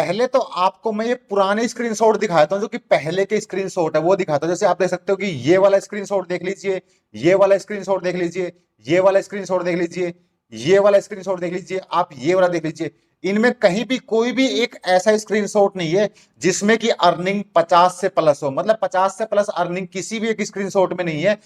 पहले तो आपको मैं ये पुराने स्क्रीनशॉट दिखाता हूँ, जो कि पहले के स्क्रीनशॉट है वो दिखाता हूँ। जैसे आप देख सकते हो कि ये वाला स्क्रीनशॉट देख लीजिए, ये वाला स्क्रीनशॉट देख लीजिए, ये वाला स्क्रीनशॉट देख लीजिए, ये वाला स्क्रीनशॉट देख लीजिए, आप ये वाला देख लीजिए। इनमें कहीं भी कोई भी एक ऐसा स्क्रीनशॉट नहीं है जिसमें कि अर्निंग 50 से प्लस हो, मतलब 50 से प्लस अर्निंग किसी भी एक स्क्रीनशॉट में नहीं है।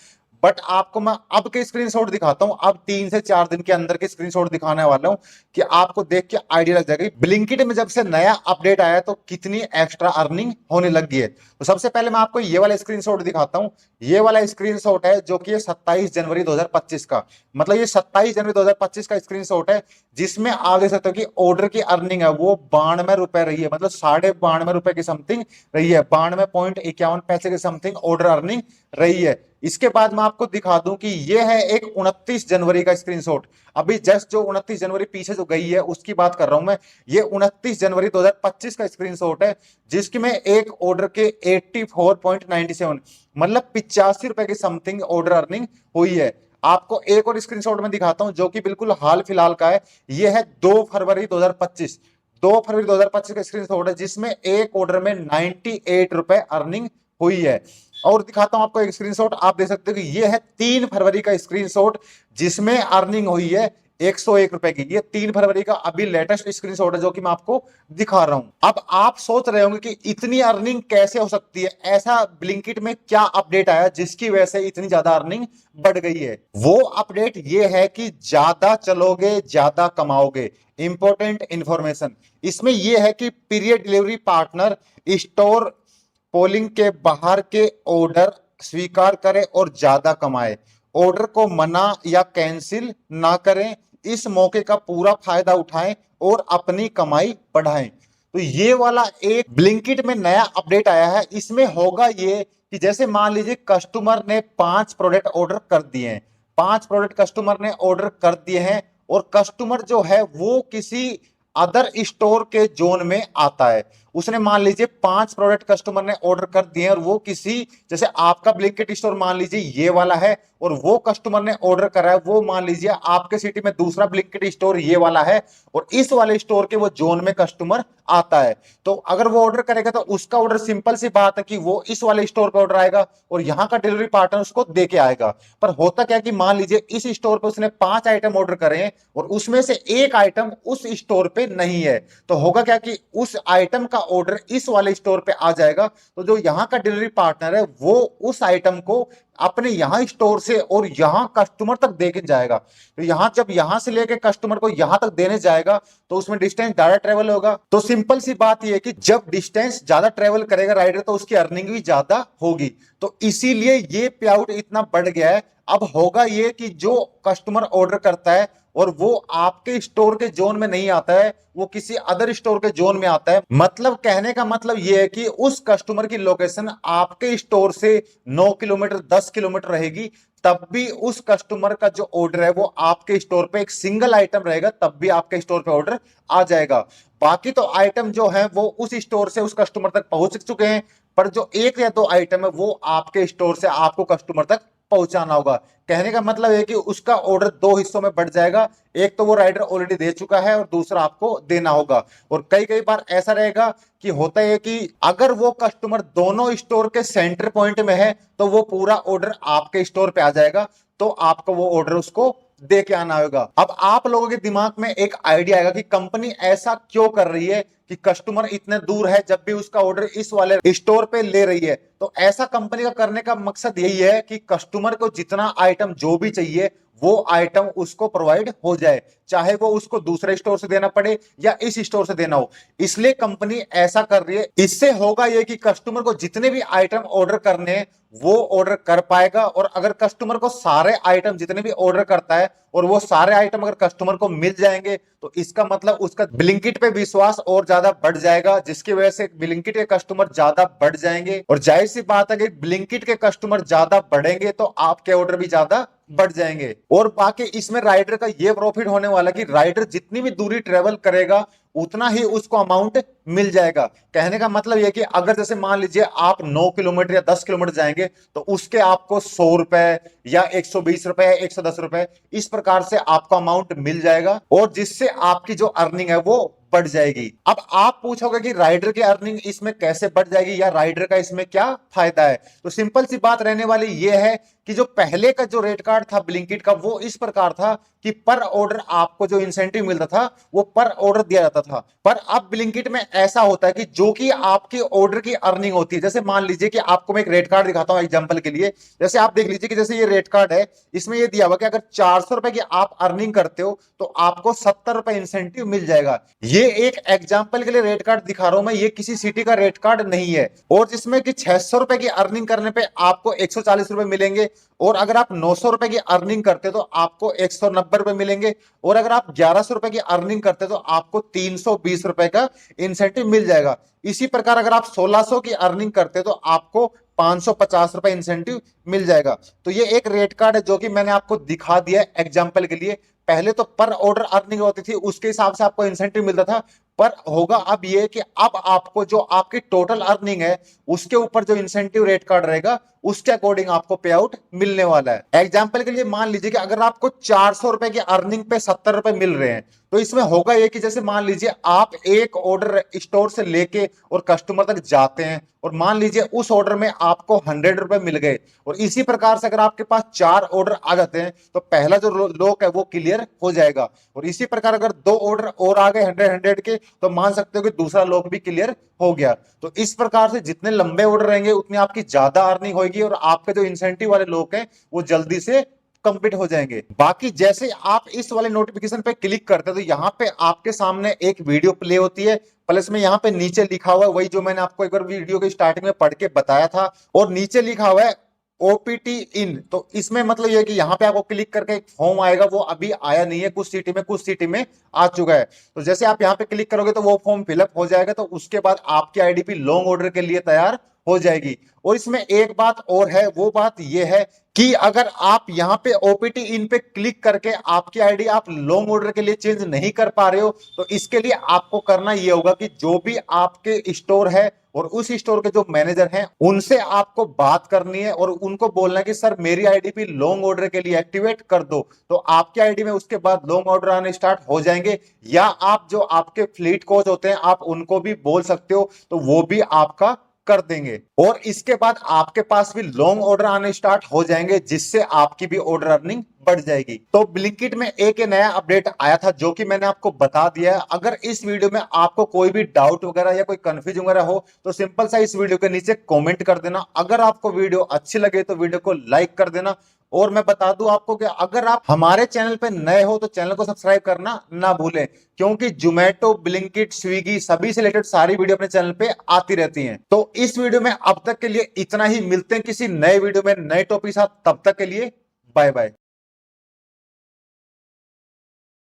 बट आपको मैं अब के स्क्रीनशॉट दिखाता हूं, अब 3 से 4 दिन के अंदर के स्क्रीनशॉट दिखाने वाला हूं कि आपको देख के आइडिया लग जाएगा। ब्लिंकिट में जब से नया अपडेट आया तो कितनी एक्स्ट्रा अर्निंग होने लगी है। तो सबसे पहले मैं आपको ये वाला स्क्रीनशॉट दिखाता हूं। ये वाला स्क्रीनशॉट है जो कि 27 जनवरी 2025 का, मतलब ये 27 जनवरी 2025 का स्क्रीनशॉट है, जिसमें आप देख सकते हो कि ऑर्डर की अर्निंग है वो 92 रुपए रही है, मतलब 92.5 रुपए की समथिंग रही है, 92.51 पैसे की समथिंग ऑर्डर अर्निंग रही है। इसके बाद मैं आपको दिखा दूं कि ये है एक 29 जनवरी का स्क्रीनशॉट। अभी जस्ट जो 29 जनवरी पीछे जो गई है उसकी बात कर रहा हूं मैं। ये 29 जनवरी 2025 का स्क्रीनशॉट है, जिसकी में एक ऑर्डर के 84.97 मतलब 85 रुपए की समथिंग ऑर्डर अर्निंग हुई है। आपको एक और स्क्रीनशॉट में दिखाता हूं जो कि बिल्कुल हाल फिलहाल का है। यह है 2 फरवरी 2025, 2 फरवरी 2025 का स्क्रीनशॉट है, जिसमें एक ऑर्डर में 98 रुपए अर्निंग हुई है। और दिखाता हूं आपको एक स्क्रीनशॉट, आप देख सकते हो कि ये है 3 फरवरी का स्क्रीनशॉट, जिसमें अर्निंग हुई है 101 रुपए की। ये 3 फरवरी का अभी लेटेस्ट स्क्रीनशॉट है जो कि मैं आपको दिखा रहा हूं। अब आप सोच रहे होंगे कि इतनी अर्निंग कैसे हो सकती है, ऐसा ब्लिंकिट में क्या अपडेट आया जिसकी वजह से इतनी ज्यादा अर्निंग बढ़ गई है। वो अपडेट ये है कि ज्यादा चलोगे ज्यादा कमाओगे। इंपॉर्टेंट इंफॉर्मेशन इसमें यह है कि period delivery partner store polling के बाहर के ऑर्डर स्वीकार करें और ज्यादा कमाए, ऑर्डर को मना या कैंसिल ना करें, इस मौके का पूरा फायदा उठाएं और अपनी कमाई बढ़ाएं। तो ये वाला एक ब्लिंकिट में नया अपडेट आया है। इसमें होगा ये कि जैसे मान लीजिए कस्टमर ने 5 प्रोडक्ट ऑर्डर कर दिए हैं, 5 प्रोडक्ट कस्टमर ने ऑर्डर कर दिए हैं, और कस्टमर जो है वो किसी अदर स्टोर के जोन में आता है। उसने मान लीजिए 5 प्रोडक्ट कस्टमर ने ऑर्डर कर दिए और वो किसी, जैसे आपका ब्लिंकिट स्टोर मान लीजिए ये वाला है, और वो कस्टमर ने ऑर्डर करा है, वो मान लीजिए आपके सिटी में दूसरा ब्लिंकिट स्टोर ये वाला है, और इस वाले स्टोर के वो जोन में कस्टमर आता है। तो अगर वो ऑर्डर करेगा तो उसका ऑर्डर, सिंपल सी बात है कि वो इस वाले स्टोर पर ऑर्डर आएगा और यहाँ का डिलीवरी पार्टनर उसको दे के आएगा। पर होता क्या कि मान लीजिए इस स्टोर पर उसने 5 आइटम ऑर्डर करे हैं और उसमें से एक आइटम उस स्टोर पे नहीं है, तो होगा क्या कि उस आइटम का ऑर्डर इस वाले स्टोर पे आ जाएगा। तो जो यहाँ का डिलीवरी पार्टनर है वो उस आइटम को अपने यहां स्टोर से और यहां कस्टमर तक देके जाएगा। तो यहां जब यहां से लेके कस्टमर को यहां तक देने जाएगा तो उसमें डिस्टेंस ज्यादा ट्रेवल होगा। तो सिंपल सी बात यह है कि जब डिस्टेंस ज्यादा ट्रेवल करेगा राइडर तो उसकी अर्निंग भी ज्यादा होगी। तो इसीलिए ये पे आउट इतना बढ़ गया है। अब होगा ये कि जो कस्टमर ऑर्डर करता है और वो आपके स्टोर के जोन में नहीं आता है, वो किसी अदर स्टोर के जोन में आता है, मतलब कहने का मतलब ये है कि उस कस्टमर की लोकेशन आपके स्टोर से 9 किलोमीटर 10 किलोमीटर रहेगी, तब भी उस कस्टमर का जो ऑर्डर है वो आपके स्टोर पे एक सिंगल आइटम रहेगा, तब भी आपके स्टोर पे ऑर्डर आ जाएगा। बाकी तो आइटम जो है वो उस स्टोर से उस कस्टमर तक पहुंच चुके हैं, पर जो 1 या 2 आइटम है वो आपके स्टोर से आपको कस्टमर तक पहुंचाना होगा। कहने का मतलब है कि उसका ऑर्डर 2 हिस्सों में बढ़ जाएगा, एक तो वो राइडर ऑलरेडी दे चुका है और दूसरा आपको देना होगा। और कई कई बार ऐसा रहेगा कि होता है कि अगर वो कस्टमर दोनों स्टोर के सेंटर पॉइंट में है तो वो पूरा ऑर्डर आपके स्टोर पे आ जाएगा, तो आपको वो ऑर्डर उसको दे के आना होगा। अब आप लोगों के दिमाग में एक आइडिया आएगा कि कंपनी ऐसा क्यों कर रही है कि कस्टमर इतने दूर है जब भी उसका ऑर्डर इस वाले स्टोर पे ले रही है। तो ऐसा कंपनी का करने का मकसद यही है कि कस्टमर को जितना आइटम जो भी चाहिए वो आइटम उसको प्रोवाइड हो जाए, चाहे वो उसको दूसरे स्टोर से देना पड़े या इस स्टोर से देना हो। इसलिए कंपनी ऐसा कर रही है। इससे होगा ये कि कस्टमर को जितने भी आइटम ऑर्डर करने हैं वो ऑर्डर कर पाएगा, और अगर कस्टमर को सारे आइटम जितने भी ऑर्डर करता है और वो सारे आइटम अगर कस्टमर को मिल जाएंगे तो इसका मतलब उसका ब्लिंकिट पे विश्वास और ज्यादा बढ़ जाएगा, जिसकी वजह से ब्लिंकिट के कस्टमर ज्यादा बढ़ जाएंगे। और जाहिर सी बात है कि ब्लिंकिट के कस्टमर ज्यादा बढ़ेंगे तो आपके ऑर्डर भी ज्यादा बढ़ जाएंगे। और बाकी इसमें राइडर का ये प्रॉफिट होने वाला कि राइडर जितनी भी दूरी ट्रेवल करेगा उतना ही उसको अमाउंट मिल जाएगा। कहने का मतलब यह कि अगर जैसे मान लीजिए आप 9 किलोमीटर या 10 किलोमीटर जाएंगे तो उसके आपको 100 रुपए या 120 रुपए या 110 रुपए इस प्रकार से आपको अमाउंट मिल जाएगा, और जिससे आपकी जो अर्निंग है वो बढ़ जाएगी। अब आप पूछोगे कि राइडर की अर्निंग इसमें कैसे बढ़ जाएगी या राइडर का इसमें क्या फायदा है, तो सिंपल सी बात रहने वाली यह है कि जो पहले का जो रेट कार्ड था ब्लिंकिट का वो इस प्रकार था कि पर ऑर्डर आपको जो इंसेंटिव मिलता था वो पर ऑर्डर दिया जाता था। पर अब ब्लिंकिट में ऐसा होता है कि जो कि आपके ऑर्डर की अर्निंग होती है, जैसे मान लीजिए कि आपको मैं एक रेट कार्ड दिखाता हूं एग्जांपल के लिए। जैसे आप देख लीजिए कि जैसे ये रेट कार्ड है, इसमें ये दिया हुआ कि अगर 400 रुपए की आप अर्निंग करते हो तो आपको 70 रुपए इंसेंटिव मिल जाएगा। ये एक एग्जांपल के लिए रेट कार्ड दिखा रहा हूं मैं, ये किसी सिटी का रेट कार्ड नहीं है। और जिसमें कि 600 रुपए की अर्निंग करने पे आपको 140 रुपए मिलेंगे, और अगर आप 900 रुपए की अर्निंग करते हो तो आपको 190 रुपए मिलेंगे, और अगर आप 1100 रुपए की अर्निंग करते हो तो आपको 320 रुपए का इंसेंटिव मिल जाएगा। इसी प्रकार अगर आप 1600 की अर्निंग करते हो तो आपको 550 रुपए इंसेंटिव मिल जाएगा। तो ये एक रेट कार्ड है जो कि मैंने आपको दिखा दिया है एग्जांपल के लिए। पहले तो पर ऑर्डर अर्निंग होती थी, उसके हिसाब से आपको इंसेंटिव मिलता था। पर होगा अब ये कि अब आपको जो आपकी टोटल अर्निंग है उसके ऊपर जो इंसेंटिव रेट कार्ड रहेगा उसके अकॉर्डिंग आपको पे आउट मिलने वाला है। एग्जांपल के लिए मान लीजिए कि अगर आपको 400 रुपए की अर्निंग पे 70 रुपए मिल रहे हैं, तो इसमें होगा ये कि जैसे मान लीजिए आप एक ऑर्डर स्टोर से लेके और कस्टमर तक जाते हैं, और मान लीजिए उस ऑर्डर में आपको 100 रुपए मिल गए, और इसी प्रकार से अगर आपके पास 4 ऑर्डर आ जाते हैं तो पहला जो लोग है वो क्लियर हो जाएगा, और इसी प्रकार अगर 2 ऑर्डर और आ गए 100 के तो मान सकते हो कि दूसरा लोग भी क्लियर हो गया। तो इस प्रकार से जितने लंबे ऑर्डर रहेंगे उतनी आपकी ज्यादा अर्निंग होगी, और आपके जो इंसेंटिव वाले लोग हैं वो जल्दी से कंप्लीट हो जाएंगे। बाकी जैसे आप इस वाले नोटिफिकेशन पे क्लिक करते हैं तो यहाँ पे आपके सामने एक वीडियो प्ले होती है, प्लस में यहाँ पे नीचे लिखा हुआ है वही जो मैंने आपको एक बार वीडियो के स्टार्टिंग में पढ़ के बताया था, और नीचे लिखा हुआ है ओपीटी इन। तो इसमें मतलब यह कि यहाँ पे आपको क्लिक करके एक फॉर्म आएगा, वो अभी आया नहीं है, कुछ सिटी में आ चुका है। तो जैसे आप यहाँ पे क्लिक करोगे तो वो फॉर्म फिलअप हो जाएगा, तो उसके बाद आपकी आईडीपी लॉन्ग ऑर्डर के लिए तैयार हो जाएगी। और इसमें एक बात और है, वो बात यह है कि अगर आप यहां पे ओपीटी इन पे क्लिक करके आपकी आईडी आप लॉन्ग ऑर्डर के लिए चेंज नहीं कर पा रहे हो, तो इसके लिए आपको करना यह होगा कि जो भी आपके स्टोर है और उस स्टोर के जो मैनेजर हैं उनसे आपको बात करनी है, और उनको बोलना है कि सर मेरी आईडी भी लॉन्ग ऑर्डर के लिए एक्टिवेट कर दो। तो आपकी आईडी में उसके बाद लॉन्ग ऑर्डर आने स्टार्ट हो जाएंगे, या आप जो आपके फ्लीट कोच होते हैं आप उनको भी बोल सकते हो, तो वो भी आपका कर देंगे, और इसके बाद आपके पास भी लॉन्ग ऑर्डर आने स्टार्ट हो जाएंगे, जिससे आपकी भी ऑर्डर अर्निंग बढ़ जाएगी। तो ब्लिंकिट में एक नया अपडेट आया था जो कि मैंने आपको बता दिया है। अगर इस वीडियो में आपको कोई भी डाउट वगैरह या कोई कंफ्यूजन वगैरह हो तो सिंपल सा इस वीडियो के नीचे कमेंट कर देना। अगर आपको वीडियो अच्छी लगे तो वीडियो को लाइक कर देना, और मैं बता दूं आपको कि अगर आप हमारे चैनल पे नए हो तो चैनल को सब्सक्राइब करना ना भूलें, क्योंकि जोमेटो, ब्लिंकिट, स्विगी सभी से रिलेटेड सारी वीडियो अपने चैनल पे आती रहती हैं। तो इस वीडियो में अब तक के लिए इतना ही, मिलते हैं किसी नए वीडियो में नए टॉपिक के साथ, तब तक के लिए बाय बाय।